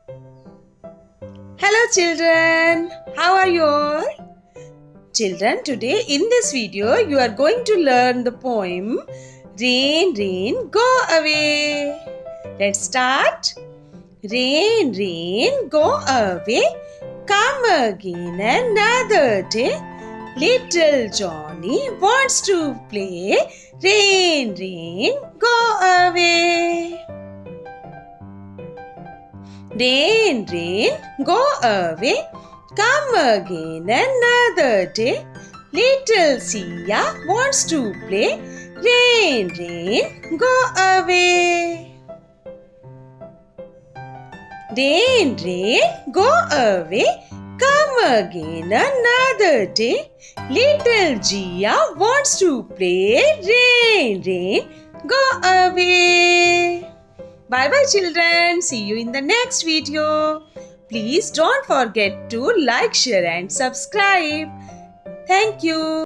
Hello children, how are you all? Children, today in this video you are going to learn the poem Rain, Rain, Go Away. Let's start. Rain, rain, go away, come again another day. Little Johnny wants to play. Rain, rain, go away. Rain, rain, go away, come again another day. Little Sia wants to play. Rain, rain, go away. Rain, rain, go away, come again another day. Little Gia wants to play. Rain, rain, go away. Bye bye children. See you in the next video. Please don't forget to like, share and subscribe. Thank you.